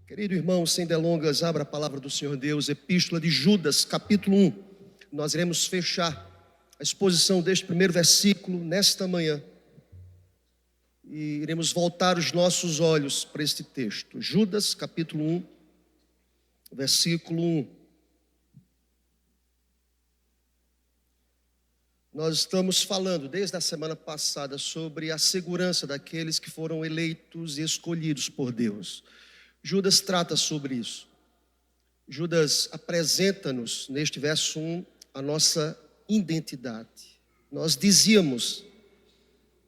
Querido irmão, sem delongas, abra a palavra do Senhor Deus, Epístola de Judas, capítulo 1. Nós iremos fechar a exposição deste primeiro versículo nesta manhã. E iremos voltar os nossos olhos para este texto. Judas, capítulo 1, versículo 1. Nós estamos falando desde a semana passada sobre a segurança daqueles que foram eleitos e escolhidos por Deus. Judas trata sobre isso. Judas apresenta-nos, neste verso 1, a nossa identidade. Nós dizíamos,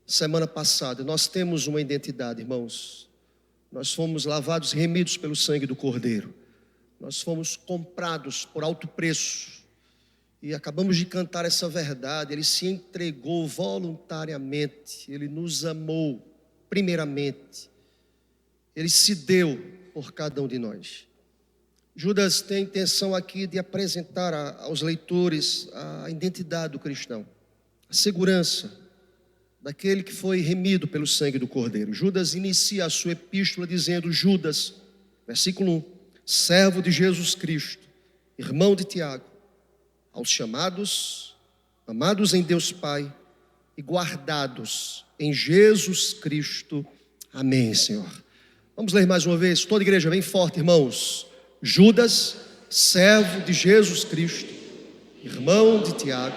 semana passada, nós temos uma identidade, irmãos. Nós fomos lavados e remidos pelo sangue do Cordeiro. Nós fomos comprados por alto preço. E acabamos de cantar essa verdade. Ele se entregou voluntariamente. Ele nos amou primeiramente. Ele se deu por cada um de nós. Judas tem a intenção aqui de apresentar aos leitores a identidade do cristão, a segurança daquele que foi remido pelo sangue do Cordeiro. Judas inicia a sua epístola dizendo: Judas, versículo 1, servo de Jesus Cristo, irmão de Tiago, aos chamados, amados em Deus Pai e guardados em Jesus Cristo. Amém, Senhor. Vamos ler mais uma vez, toda a igreja bem forte, irmãos. Judas, servo de Jesus Cristo, irmão de Tiago,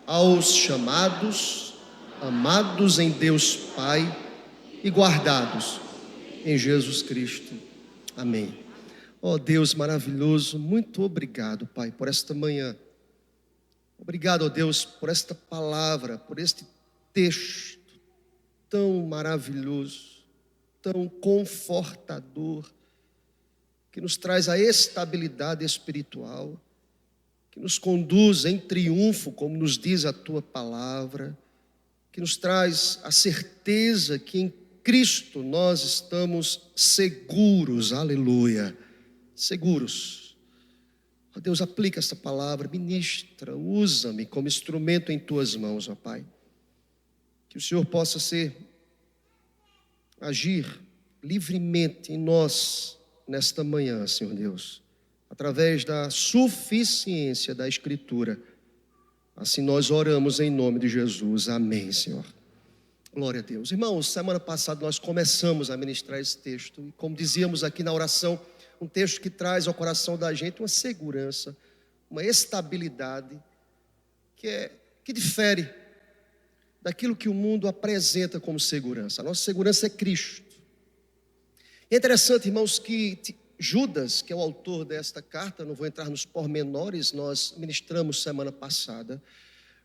aos chamados, amados em Deus Pai e guardados em Jesus Cristo. Amém. Ó Deus maravilhoso, muito obrigado, Pai, por esta manhã. Obrigado, ó Deus, por esta palavra, por este texto tão maravilhoso, tão confortador, que nos traz a estabilidade espiritual, que nos conduz em triunfo, como nos diz a Tua palavra, que nos traz a certeza que em Cristo nós estamos seguros, aleluia, seguros. Ó Deus, aplica esta palavra, ministra, usa-me como instrumento em Tuas mãos, ó Pai. Que o Senhor possa agir livremente em nós nesta manhã, Senhor Deus, através da suficiência da Escritura. Assim nós oramos em nome de Jesus. Amém, Senhor. Glória a Deus. Irmãos, semana passada nós começamos a ministrar esse texto e, como dizíamos aqui na oração, um texto que traz ao coração da gente uma segurança, uma estabilidade que difere daquilo que o mundo apresenta como segurança. A nossa segurança é Cristo. É interessante, irmãos, que Judas, que é o autor desta carta, não vou entrar nos pormenores, nós ministramos semana passada.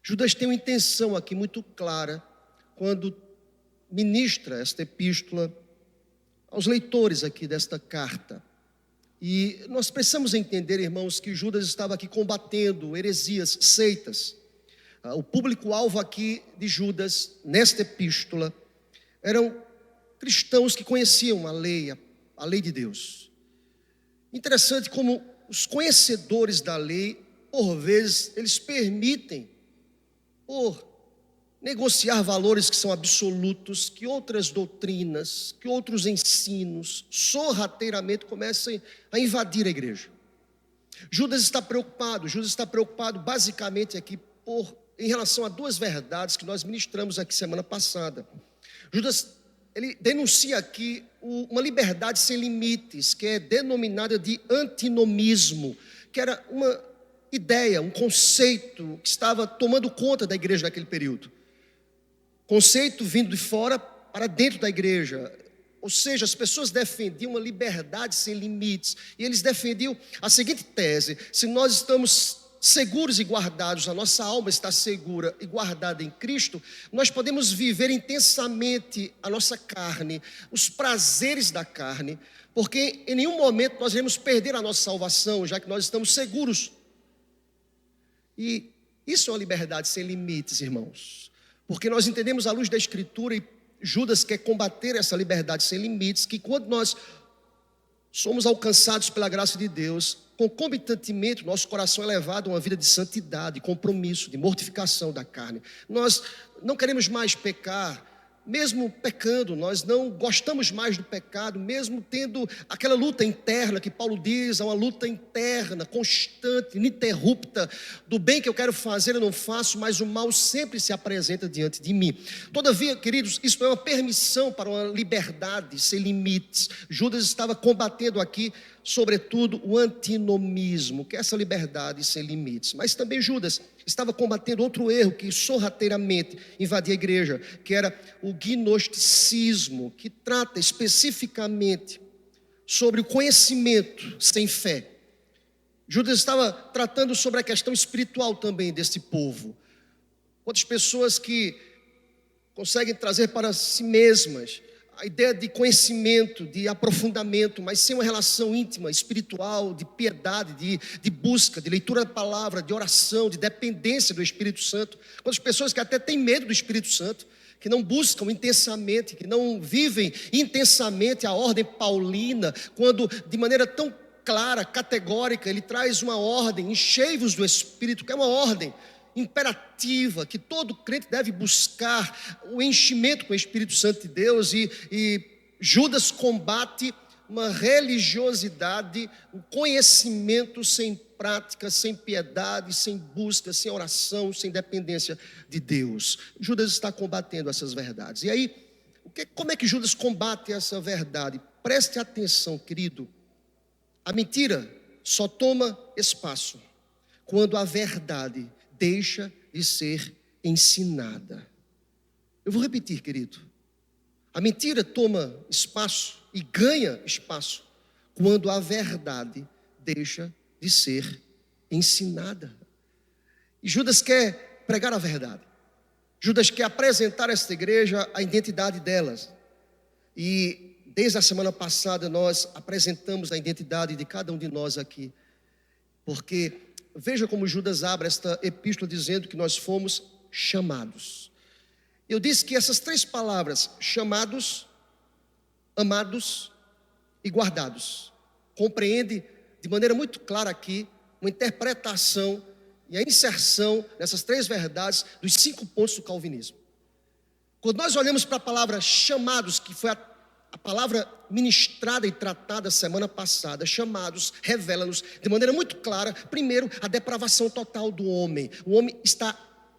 Judas tem uma intenção aqui muito clara quando ministra esta epístola aos leitores aqui desta carta. E nós precisamos entender, irmãos, que Judas estava aqui combatendo heresias, seitas. O público-alvo aqui de Judas, nesta epístola, eram cristãos que conheciam a lei de Deus. Interessante como os conhecedores da lei, por vezes, eles permitem, por negociar valores que são absolutos, que outras doutrinas, que outros ensinos, sorrateiramente comecem a invadir a igreja. Judas está preocupado basicamente aqui em relação a duas verdades que nós ministramos aqui semana passada. Judas, ele denuncia aqui uma liberdade sem limites, que é denominada de antinomismo, que era uma ideia, um conceito que estava tomando conta da igreja naquele período. Conceito vindo de fora para dentro da igreja. Ou seja, as pessoas defendiam uma liberdade sem limites. E eles defendiam a seguinte tese: se nós estamos seguros e guardados, a nossa alma está segura e guardada em Cristo, nós podemos viver intensamente a nossa carne, os prazeres da carne, porque em nenhum momento nós iremos perder a nossa salvação, já que nós estamos seguros. E isso é uma liberdade sem limites, irmãos, porque nós entendemos à luz da Escritura, e Judas quer combater essa liberdade sem limites, que quando nós somos alcançados pela graça de Deus, concomitantemente, nosso coração é levado a uma vida de santidade, de compromisso, de mortificação da carne. Nós não queremos mais pecar mesmo pecando, nós não gostamos mais do pecado, mesmo tendo aquela luta interna que Paulo diz, é uma luta interna, constante, ininterrupta, do bem que eu quero fazer eu não faço, mas o mal sempre se apresenta diante de mim. Todavia, queridos, isso é uma permissão para uma liberdade sem limites. Judas estava combatendo aqui, sobretudo, o antinomismo, que é essa liberdade sem limites. Mas também Judas estava combatendo outro erro que sorrateiramente invadia a igreja, que era o gnosticismo, que trata especificamente sobre o conhecimento sem fé. Judas estava tratando sobre a questão espiritual também desse povo. Quantas pessoas que conseguem trazer para si mesmas a ideia de conhecimento, de aprofundamento, mas sem uma relação íntima, espiritual, de piedade, de busca, de leitura da palavra, de oração, de dependência do Espírito Santo. Quantas pessoas que até têm medo do Espírito Santo, que não buscam intensamente, que não vivem intensamente a ordem paulina, quando de maneira tão clara, categórica, ele traz uma ordem, enchei-vos do Espírito, que é uma ordem imperativa, que todo crente deve buscar o enchimento com o Espírito Santo de Deus, e Judas combate uma religiosidade, um conhecimento sem prática, sem piedade, sem busca, sem oração, sem dependência de Deus. Judas está combatendo essas verdades. E aí, como é que Judas combate essa verdade? Preste atenção, querido. A mentira só toma espaço quando a verdade deixa de ser ensinada. Eu vou repetir, querido. A mentira toma espaço e ganha espaço quando a verdade deixa de ser ensinada. E Judas quer pregar a verdade. Judas quer apresentar a esta igreja a identidade delas. E desde a semana passada nós apresentamos a identidade de cada um de nós aqui. Porque veja como Judas abre esta epístola dizendo que nós fomos chamados. Eu disse que essas três palavras, chamados, amados e guardados, compreende de maneira muito clara aqui uma interpretação e a inserção nessas três verdades dos 5 pontos do calvinismo. Quando nós olhamos para a palavra chamados, que foi a palavra ministrada e tratada semana passada, chamados, revela-nos de maneira muito clara, primeiro, a depravação total do homem. O homem está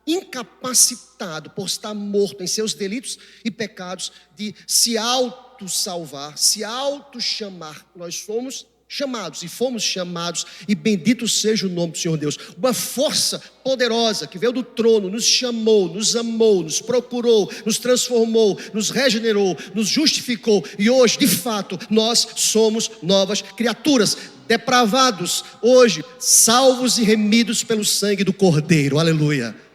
incapacitado por estar morto em seus delitos e pecados de se auto-salvar, se auto-chamar. Nós somos chamados e fomos chamados, e bendito seja o nome do Senhor Deus. Uma força poderosa que veio do trono, nos chamou, nos amou, nos procurou, nos transformou, nos regenerou, nos justificou, e hoje, de fato, nós somos novas criaturas, depravados, hoje, salvos e remidos pelo sangue do Cordeiro, aleluia.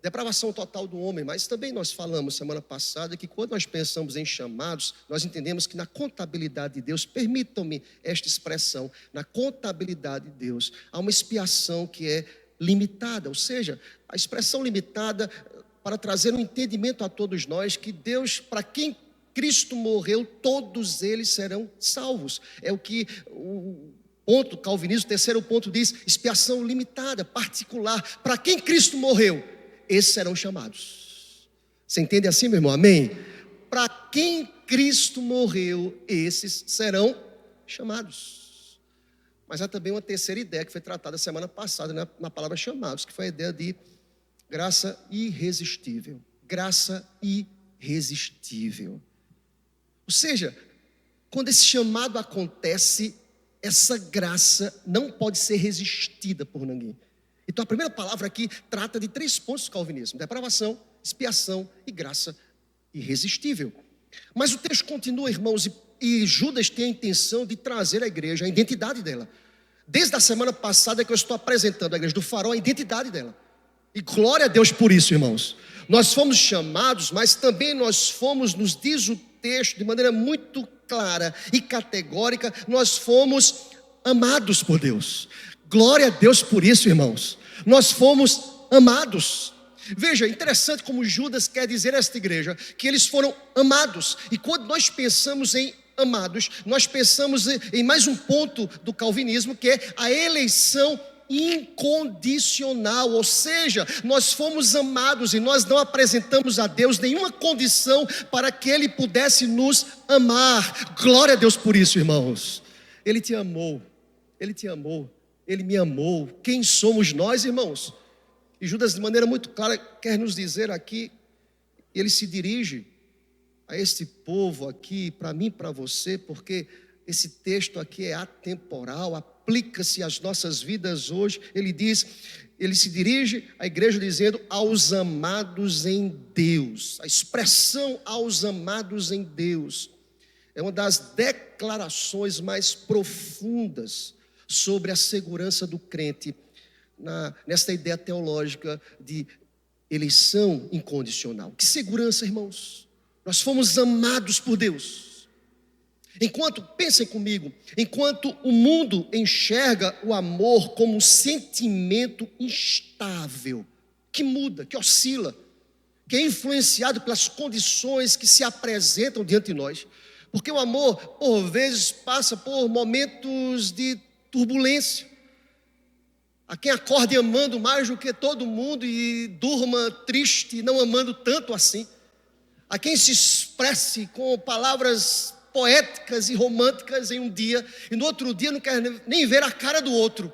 Depravação total do homem, mas também nós falamos semana passada que quando nós pensamos em chamados, nós entendemos que na contabilidade de Deus, permitam-me esta expressão, na contabilidade de Deus, há uma expiação que é limitada, ou seja, a expressão limitada para trazer um entendimento a todos nós que Deus, para quem Cristo morreu, todos eles serão salvos. É o que o ponto calvinismo, o terceiro ponto diz, expiação limitada, particular, para quem Cristo morreu, esses serão chamados. Você entende assim, meu irmão? Amém? Para quem Cristo morreu, esses serão chamados. Mas há também uma terceira ideia que foi tratada semana passada na palavra chamados, que foi a ideia de graça irresistível. Graça irresistível. Ou seja, quando esse chamado acontece, essa graça não pode ser resistida por ninguém. Então a primeira palavra aqui trata de 3 pontos do calvinismo: depravação, expiação e graça irresistível. Mas o texto continua, irmãos, e Judas tem a intenção de trazer à igreja a identidade dela. Desde a semana passada que eu estou apresentando à igreja do Farol a identidade dela. E glória a Deus por isso, irmãos. Nós fomos chamados, mas também nós fomos, nos diz o texto de maneira muito clara e categórica, nós fomos amados por Deus. Glória a Deus por isso, irmãos. Nós fomos amados. Veja, interessante como Judas quer dizer a esta igreja que eles foram amados. E quando nós pensamos em amados, nós pensamos em mais um ponto do calvinismo, que é a eleição incondicional, ou seja, nós fomos amados e nós não apresentamos a Deus nenhuma condição para que Ele pudesse nos amar. Glória a Deus por isso, irmãos. Ele te amou, Ele te amou, Ele me amou. Quem somos nós, irmãos? E Judas, de maneira muito clara, quer nos dizer aqui, ele se dirige a este povo aqui, para mim e para você, porque esse texto aqui é atemporal, aplica-se às nossas vidas hoje. Ele se dirige à igreja dizendo aos amados em Deus. A expressão aos amados em Deus é uma das declarações mais profundas sobre a segurança do crente nesta ideia teológica de eleição incondicional. Que segurança, irmãos! Nós fomos amados por Deus. Pensem comigo, enquanto o mundo enxerga o amor como um sentimento instável, que muda, que oscila, que é influenciado pelas condições que se apresentam diante de nós, porque o amor, por vezes, passa por momentos de turbulência. Há quem acorde amando mais do que todo mundo e durma triste, não amando tanto assim. Há quem se expresse com palavras poéticas e românticas em um dia, e no outro dia não quer nem ver a cara do outro.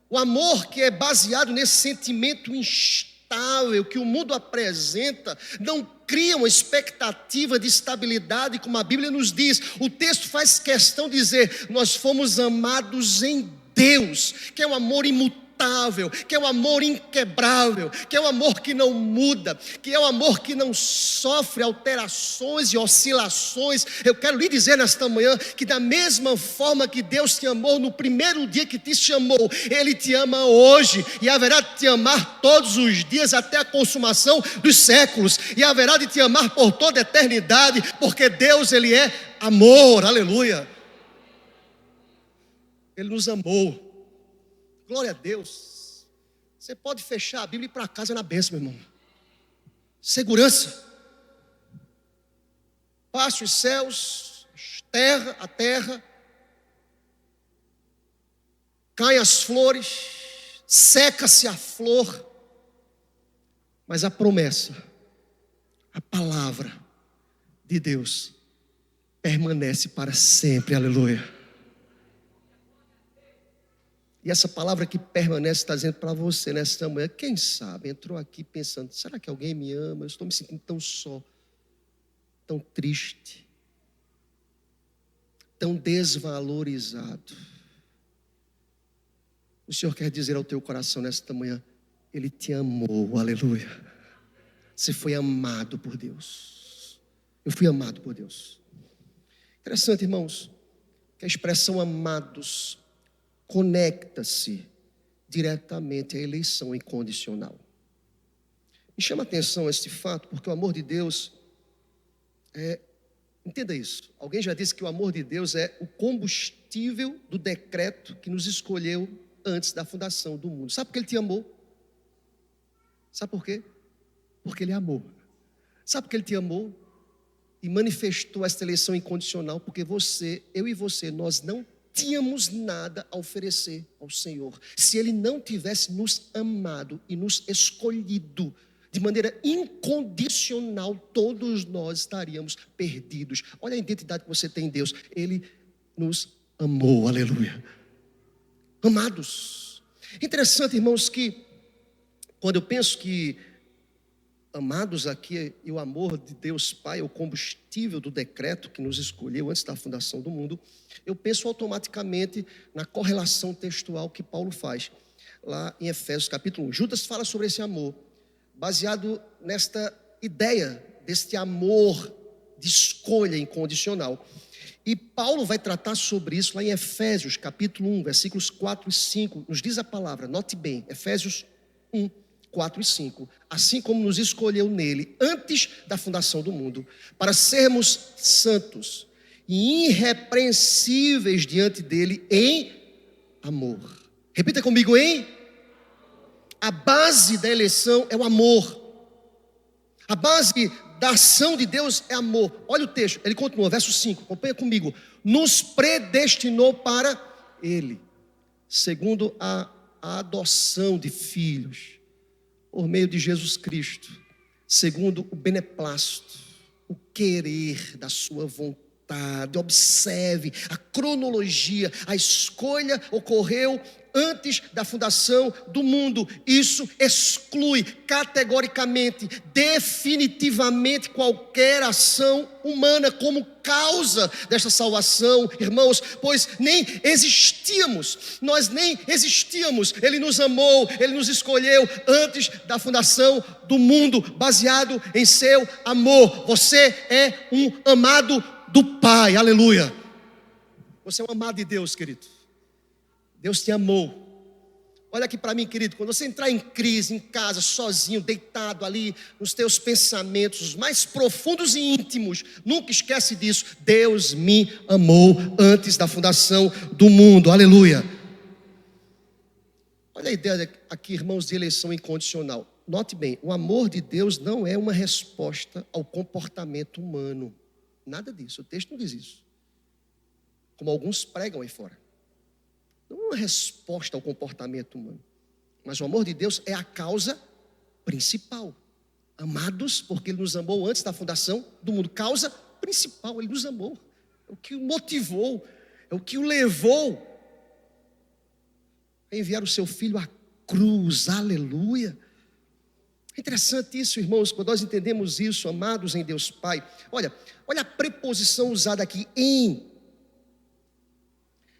O amor que é baseado nesse sentimento instável que o mundo apresenta, não cria uma expectativa de estabilidade, como a Bíblia nos diz. O texto faz questão de dizer, nós fomos amados em Deus, que é um amor imutável, que é um amor inquebrável, que é um amor que não muda, que é um amor que não sofre alterações e oscilações. Eu quero lhe dizer nesta manhã que da mesma forma que Deus te amou no primeiro dia que te chamou, Ele te ama hoje e haverá de te amar todos os dias até a consumação dos séculos, e haverá de te amar por toda a eternidade, porque Deus, Ele é amor, aleluia. Ele nos amou. Glória a Deus. Você pode fechar a Bíblia e ir para casa na bênção, meu irmão. Segurança. Passe os céus, a terra, caem as flores, seca-se a flor, mas a promessa, a palavra de Deus permanece para sempre, aleluia. E essa palavra que permanece está dizendo para você nesta manhã, quem sabe entrou aqui pensando, será que alguém me ama? Eu estou me sentindo tão só, tão triste, tão desvalorizado. O Senhor quer dizer ao teu coração nesta manhã, Ele te amou, aleluia. Você foi amado por Deus. Eu fui amado por Deus. Interessante, irmãos, que a expressão amados conecta-se diretamente à eleição incondicional. Me chama a atenção esse fato, porque o amor de Deus entenda isso. Alguém já disse que o amor de Deus é o combustível do decreto que nos escolheu antes da fundação do mundo. Sabe por que Ele te amou? Sabe por quê? Porque Ele amou. Sabe por que Ele te amou? E manifestou esta eleição incondicional, porque eu e você, nós não tínhamos nada a oferecer ao Senhor. Se Ele não tivesse nos amado e nos escolhido de maneira incondicional, todos nós estaríamos perdidos. Olha a identidade que você tem em Deus. Ele nos amou, aleluia. Amados. Interessante, irmãos, que quando eu penso que amados aqui, e o amor de Deus Pai é o combustível do decreto que nos escolheu antes da fundação do mundo, eu penso automaticamente na correlação textual que Paulo faz, lá em Efésios capítulo 1. Judas fala sobre esse amor, baseado nesta ideia deste amor de escolha incondicional. E Paulo vai tratar sobre isso lá em Efésios capítulo 1, versículos 4 e 5. Nos diz a palavra, note bem, Efésios 1, 4 e 5, assim como nos escolheu nele antes da fundação do mundo, para sermos santos e irrepreensíveis diante dele em amor. Repita comigo, em? A base da eleição é o amor. A base da ação de Deus é amor. Olha o texto, ele continua, verso 5, acompanha comigo. Nos predestinou para ele, segundo a a adoção de filhos por meio de Jesus Cristo, segundo o beneplácito, o querer da sua vontade. Observe a cronologia, a escolha ocorreu antes da fundação do mundo. Isso exclui categoricamente, definitivamente qualquer ação humana como causa desta salvação, irmãos, pois nem existíamos, nós nem existíamos. Ele nos amou, Ele nos escolheu antes da fundação do mundo, baseado em seu amor. Você é um amado do Pai, aleluia. Você é um amado de Deus, querido. Deus te amou. Olha aqui para mim, querido, quando você entrar em crise, em casa, sozinho, deitado ali, nos teus pensamentos mais profundos e íntimos, nunca esquece disso. Deus me amou antes da fundação do mundo, aleluia. Olha a ideia aqui, irmãos, de eleição incondicional. Note bem, o amor de Deus não é uma resposta ao comportamento humano. Nada disso, o texto não diz isso. Como alguns pregam aí fora. Não é uma resposta ao comportamento humano. Mas o amor de Deus é a causa principal. Amados, porque Ele nos amou antes da fundação do mundo. Causa principal, Ele nos amou. É o que o motivou, é o que o levou a enviar o seu Filho à cruz, aleluia. É interessante isso, irmãos, quando nós entendemos isso, amados em Deus Pai. Olha a preposição usada aqui, em.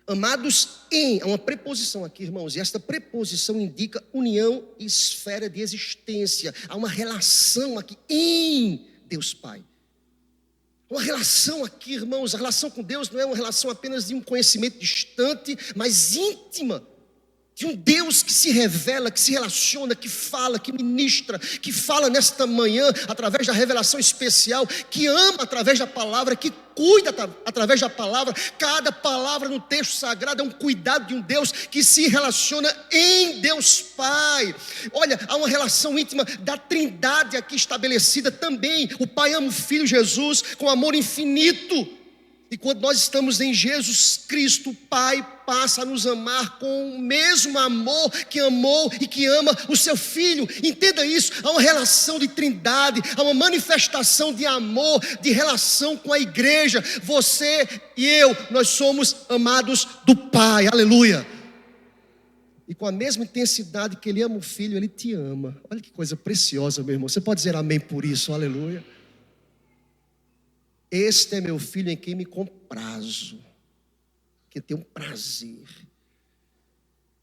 Amados em, há uma preposição aqui, irmãos, e esta preposição indica união e esfera de existência. Há uma relação aqui em Deus Pai. Uma relação aqui, irmãos, a relação com Deus não é uma relação apenas de um conhecimento distante, mas íntima. De um Deus que se revela, que se relaciona, que fala, que ministra, que fala nesta manhã através da revelação especial, que ama através da palavra, que cuida através da palavra. Cada palavra no texto sagrado é um cuidado de um Deus que se relaciona em Deus Pai. Olha, há uma relação íntima da Trindade aqui estabelecida também. O Pai ama o Filho Jesus com amor infinito. E quando nós estamos em Jesus Cristo, o Pai passa a nos amar com o mesmo amor que amou e que ama o seu Filho. Entenda isso, há uma relação de trindade, há uma manifestação de amor, de relação com a igreja. Você e eu, nós somos amados do Pai, aleluia. E com a mesma intensidade que Ele ama o Filho, Ele te ama. Olha que coisa preciosa, meu irmão. Você pode dizer amém por isso, aleluia. Este é meu filho em quem me comprazo, que tem um prazer.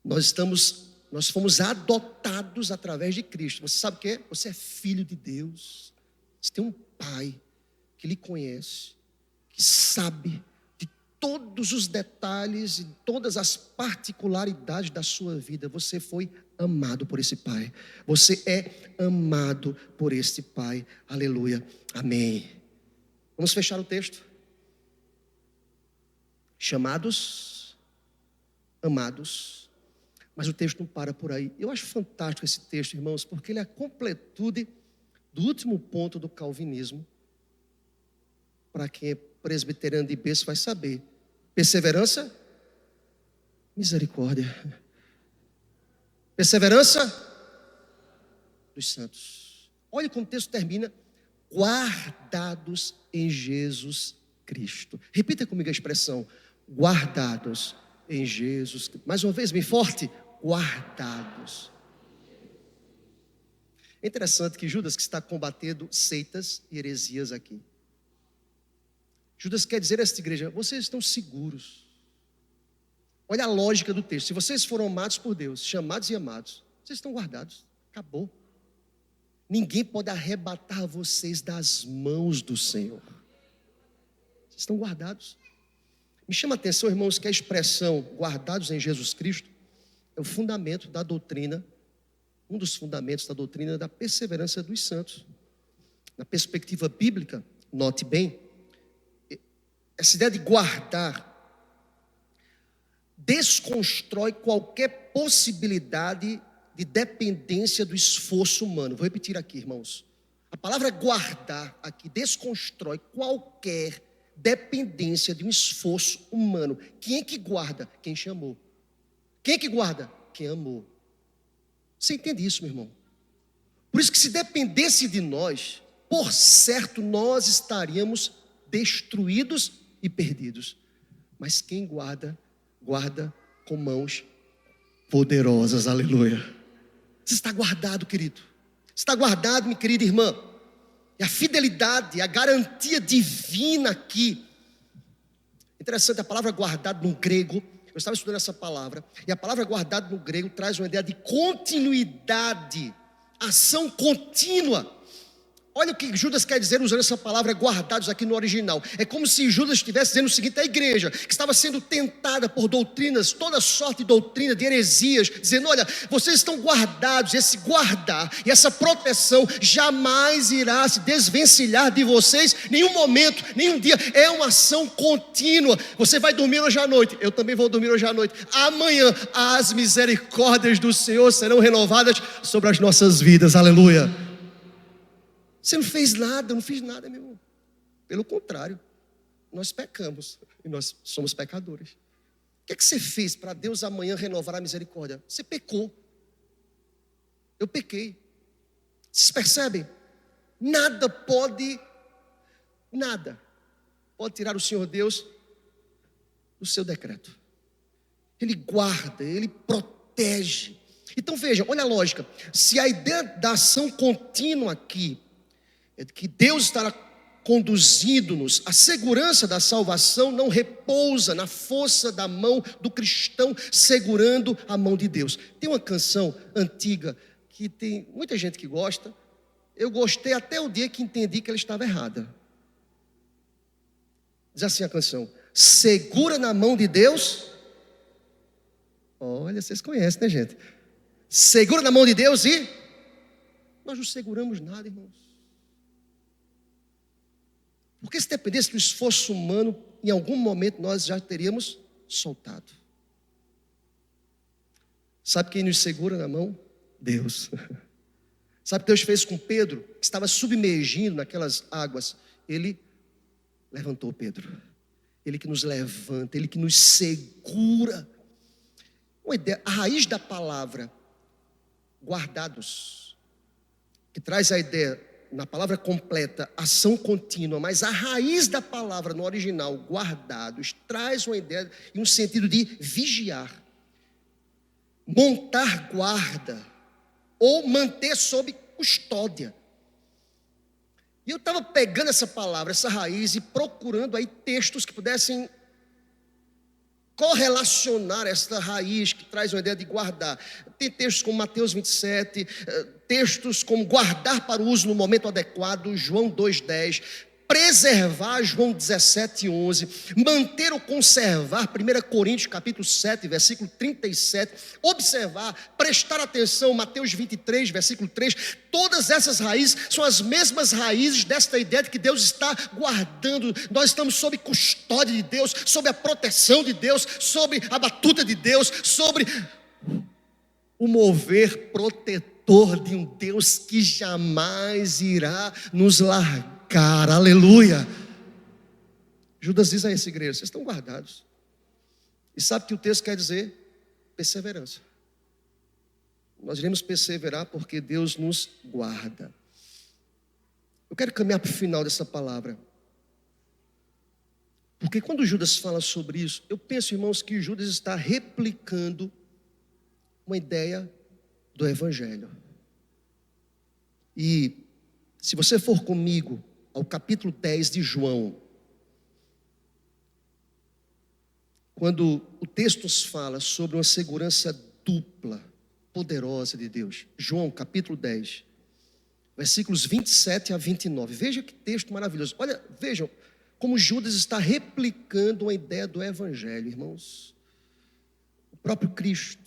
Nós fomos adotados através de Cristo. Você sabe o que é? Você é filho de Deus. Você tem um Pai que lhe conhece, que sabe de todos os detalhes e todas as particularidades da sua vida. Você foi amado por esse Pai. Você é amado por este Pai. Aleluia. Amém. Vamos fechar o texto. Chamados, amados. Mas o texto não para por aí. Eu acho fantástico esse texto, irmãos, porque ele é a completude do último ponto do calvinismo. Para quem é presbiteriano de berço vai saber. Perseverança, misericórdia. Perseverança dos santos. Olha como o texto termina. Guardados em Jesus Cristo. Repita comigo a expressão, guardados em Jesus Cristo. Mais uma vez, bem forte, guardados. É interessante que Judas que está combatendo seitas e heresias aqui. Judas quer dizer a esta igreja, vocês estão seguros. Olha a lógica do texto, se vocês foram amados por Deus, chamados e amados, vocês estão guardados, acabou. Ninguém pode arrebatar vocês das mãos do Senhor. Vocês estão guardados. Me chama a atenção, irmãos, que a expressão guardados em Jesus Cristo é o fundamento da doutrina, um dos fundamentos da doutrina da perseverança dos santos. Na perspectiva bíblica, note bem, essa ideia de guardar desconstrói qualquer possibilidade de dependência do esforço humano. Vou repetir aqui, irmãos. A palavra guardar aqui desconstrói qualquer dependência de um esforço humano. Quem é que guarda? Quem chamou. Quem é que guarda? Quem amou. Você entende isso, meu irmão? Por isso que se dependesse de nós, por certo nós estaríamos destruídos e perdidos. Mas quem guarda, guarda com mãos poderosas, aleluia. Você está guardado, querido. Você está guardado, minha querida irmã. E a fidelidade, a garantia divina aqui. Interessante, a palavra guardado no grego, eu estava estudando essa palavra, e a palavra guardado no grego traz uma ideia de continuidade, ação contínua. Olha o que Judas quer dizer usando essa palavra guardados aqui no original. É como se Judas estivesse dizendo o seguinte à igreja, que estava sendo tentada por doutrinas, toda sorte de doutrina, de heresias, dizendo, olha, vocês estão guardados, esse guardar e essa proteção jamais irá se desvencilhar de vocês, nenhum momento, nenhum dia, é uma ação contínua. Você vai dormir hoje à noite, eu também vou dormir hoje à noite, amanhã as misericórdias do Senhor serão renovadas sobre as nossas vidas, aleluia. Você não fez nada, eu não fiz nada, meu irmão. Pelo contrário, nós pecamos e nós somos pecadores. O que é que você fez para Deus amanhã renovar a misericórdia? Você pecou. Eu pequei. Vocês percebem? Nada pode tirar o Senhor Deus do seu decreto. Ele guarda, Ele protege. Então veja, olha a lógica. Se a ideia da ação contínua aqui é que Deus estará conduzindo-nos, a segurança da salvação não repousa na força da mão do cristão segurando a mão de Deus. Tem uma canção antiga que tem muita gente que gosta. Eu gostei até o dia que entendi que ela estava errada. Diz assim a canção: segura na mão de Deus. Olha, vocês conhecem, né, gente? Segura na mão de Deus e nós não seguramos nada, irmãos. Porque se dependesse do esforço humano, em algum momento nós já teríamos soltado. Sabe quem nos segura na mão? Deus. Sabe o que Deus fez com Pedro, que estava submergindo naquelas águas? Ele levantou Pedro. Ele que nos levanta, Ele que nos segura. Uma ideia, a raiz da palavra guardados, que traz a ideia, na palavra completa, ação contínua, mas a raiz da palavra no original, guardados, traz uma ideia e um sentido de vigiar, montar guarda, ou manter sob custódia. E eu estava pegando essa palavra, essa raiz, e procurando aí textos que pudessem correlacionar esta raiz que traz uma ideia de guardar. Tem textos como Mateus 27, textos como guardar para o uso no momento adequado, João 2,10, preservar, João 17,11, manter ou conservar, 1 Coríntios capítulo 7, versículo 37, observar, prestar atenção, Mateus 23, versículo 3, todas essas raízes são as mesmas raízes desta ideia de que Deus está guardando, nós estamos sob custódia de Deus, sob a proteção de Deus, sob a batuta de Deus, sobre o mover protetor de um Deus que jamais irá nos largar. Cara, aleluia. Judas diz a essa igreja: vocês estão guardados. E sabe o que o texto quer dizer? Perseverança. Nós iremos perseverar porque Deus nos guarda. Eu quero caminhar para o final dessa palavra, porque quando Judas fala sobre isso, eu penso, irmãos, que Judas está replicando uma ideia do Evangelho. E se você for comigo ao capítulo 10 de João, quando o texto nos fala sobre uma segurança dupla, poderosa de Deus. João capítulo 10, versículos 27 a 29. Veja que texto maravilhoso. Olha, vejam como Judas está replicando uma ideia do Evangelho, irmãos. O próprio Cristo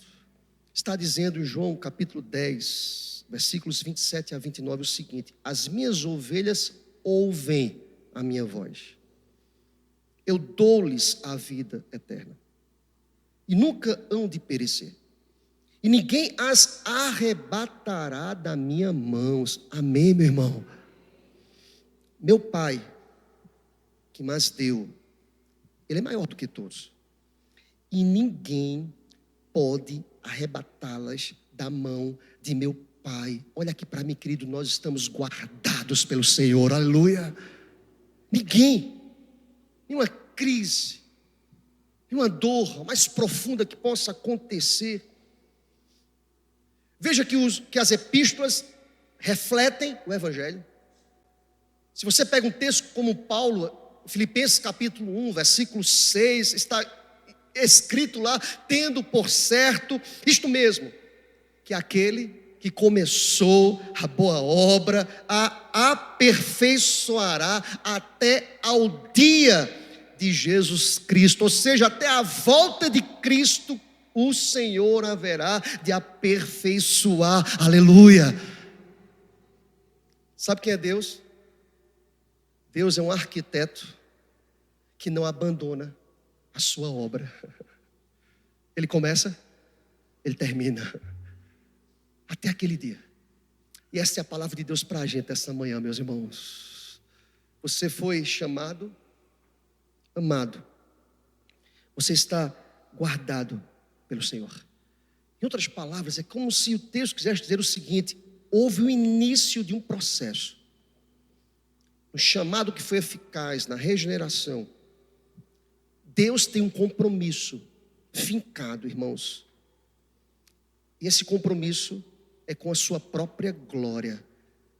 está dizendo em João capítulo 10, versículos 27 a 29 o seguinte: as minhas ovelhas ouvem a minha voz, eu dou-lhes a vida eterna, e nunca hão de perecer, e ninguém as arrebatará da minha mão. Amém, meu irmão? Meu Pai, que mais deu, Ele é maior do que todos, e ninguém pode arrebatá-las da mão de meu Pai. Olha aqui para mim, querido, nós estamos guardados pelo Senhor, aleluia. Ninguém, nenhuma crise, nenhuma dor mais profunda que possa acontecer. Veja que as epístolas refletem o Evangelho. Se você pega um texto como Paulo, Filipenses capítulo 1, versículo 6, está escrito lá, tendo por certo, isto mesmo, que aquele que começou a boa obra, a aperfeiçoará até ao dia de Jesus Cristo, ou seja, até a volta de Cristo, o Senhor haverá de aperfeiçoar, aleluia. Sabe quem é Deus? Deus é um arquiteto que não abandona a sua obra. Ele começa, ele termina, até aquele dia. E essa é a palavra de Deus para a gente essa manhã, meus irmãos. Você foi chamado, amado. Você está guardado pelo Senhor. Em outras palavras, é como se o texto quisesse dizer o seguinte: houve o início de um processo. Um chamado que foi eficaz na regeneração. Deus tem um compromisso fincado, irmãos. E esse compromisso é com a sua própria glória.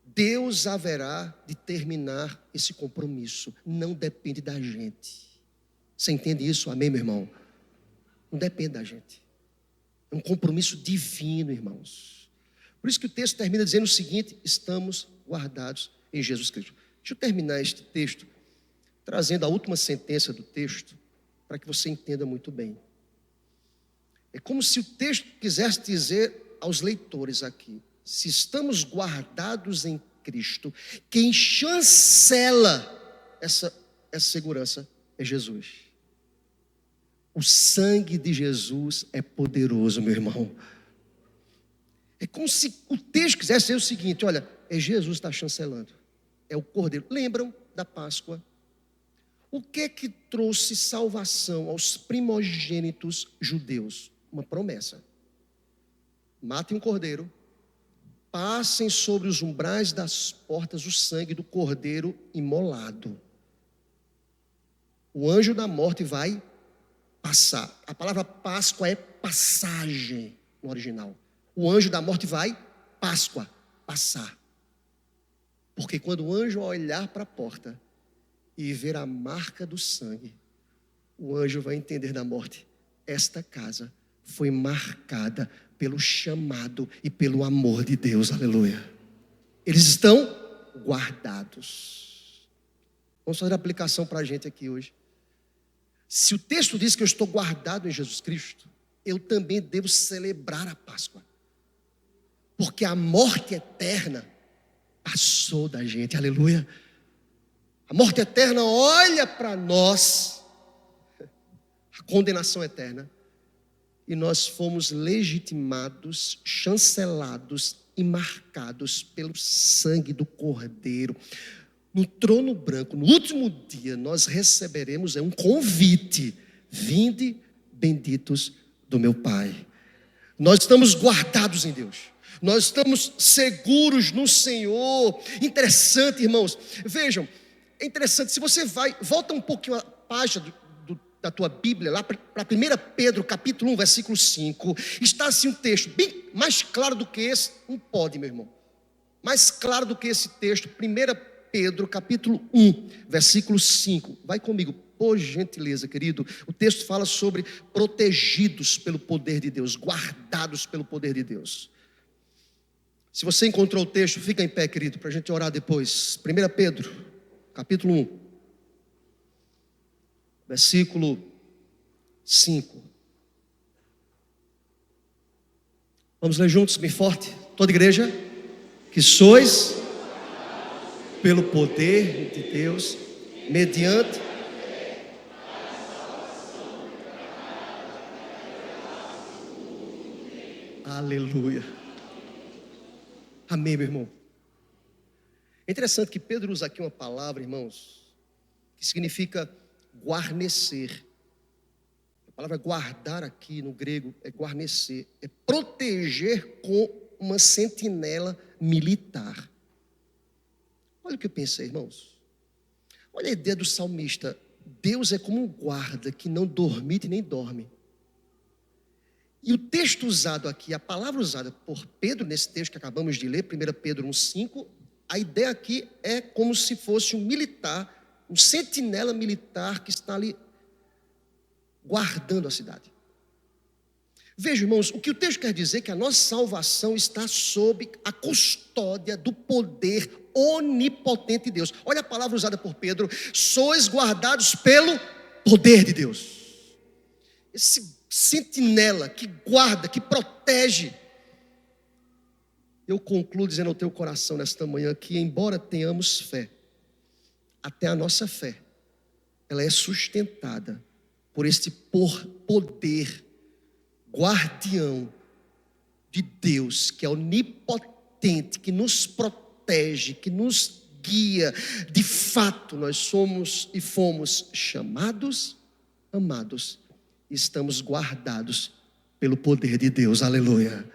Deus haverá de terminar esse compromisso. Não depende da gente. Você entende isso? Amém, meu irmão? Não depende da gente. É um compromisso divino, irmãos. Por isso que o texto termina dizendo o seguinte: estamos guardados em Jesus Cristo. Deixa eu terminar este texto trazendo a última sentença do texto, para que você entenda muito bem. É como se o texto quisesse dizer aos leitores aqui: se estamos guardados em Cristo, quem chancela essa segurança é Jesus. O sangue de Jesus é poderoso, meu irmão. É como se o texto quisesse dizer o seguinte: olha, é Jesus que está chancelando, é o Cordeiro. Lembram da Páscoa? O que é que trouxe salvação aos primogênitos judeus? Uma promessa: matem um cordeiro, passem sobre os umbrais das portas o sangue do cordeiro imolado. O anjo da morte vai passar. A palavra Páscoa é passagem no original. O anjo da morte vai, Páscoa, passar. Porque quando o anjo olhar para a porta e ver a marca do sangue, o anjo vai entender da morte: esta casa foi marcada pelo chamado e pelo amor de Deus, aleluia. Eles estão guardados. Vamos fazer a aplicação para a gente aqui hoje. Se o texto diz que eu estou guardado em Jesus Cristo, eu também devo celebrar a Páscoa, porque a morte eterna passou da gente, aleluia. A morte eterna olha para nós, a condenação eterna, e nós fomos legitimados, chancelados e marcados pelo sangue do Cordeiro. No trono branco, no último dia, nós receberemos um convite: vinde, benditos do meu Pai. Nós estamos guardados em Deus, nós estamos seguros no Senhor. Interessante, irmãos, vejam, é interessante, se você volta um pouquinho a página da tua Bíblia, lá para 1 Pedro capítulo 1, versículo 5, está assim um texto, bem mais claro do que esse, não pode, meu irmão, mais claro do que esse texto. 1 Pedro capítulo 1, versículo 5, vai comigo, por gentileza, querido. O texto fala sobre protegidos pelo poder de Deus, guardados pelo poder de Deus. Se você encontrou o texto, fica em pé, querido, para a gente orar depois. 1 Pedro capítulo 1, versículo 5. Vamos ler juntos, bem forte, toda a igreja. Que sois, pelo poder de Deus, mediante aleluia. Amém, meu irmão. É interessante que Pedro usa aqui uma palavra, irmãos, que significa guarnecer. A palavra guardar aqui no grego é guarnecer, é proteger com uma sentinela militar. Olha o que eu pensei, irmãos. Olha a ideia do salmista. Deus é como um guarda que não dormite nem dorme. E o texto usado aqui, a palavra usada por Pedro, nesse texto que acabamos de ler, 1 Pedro 1,5, a ideia aqui é como se fosse um militar, um sentinela militar que está ali guardando a cidade. Veja, irmãos, o que o texto quer dizer é que a nossa salvação está sob a custódia do poder onipotente de Deus. Olha a palavra usada por Pedro: sois guardados pelo poder de Deus. Esse sentinela que guarda, que protege. Eu concluo dizendo ao teu coração nesta manhã que, embora tenhamos fé, até a nossa fé, ela é sustentada por este poder guardião de Deus, que é onipotente, que nos protege, que nos guia. De fato, nós somos e fomos chamados, amados, estamos guardados pelo poder de Deus. Aleluia.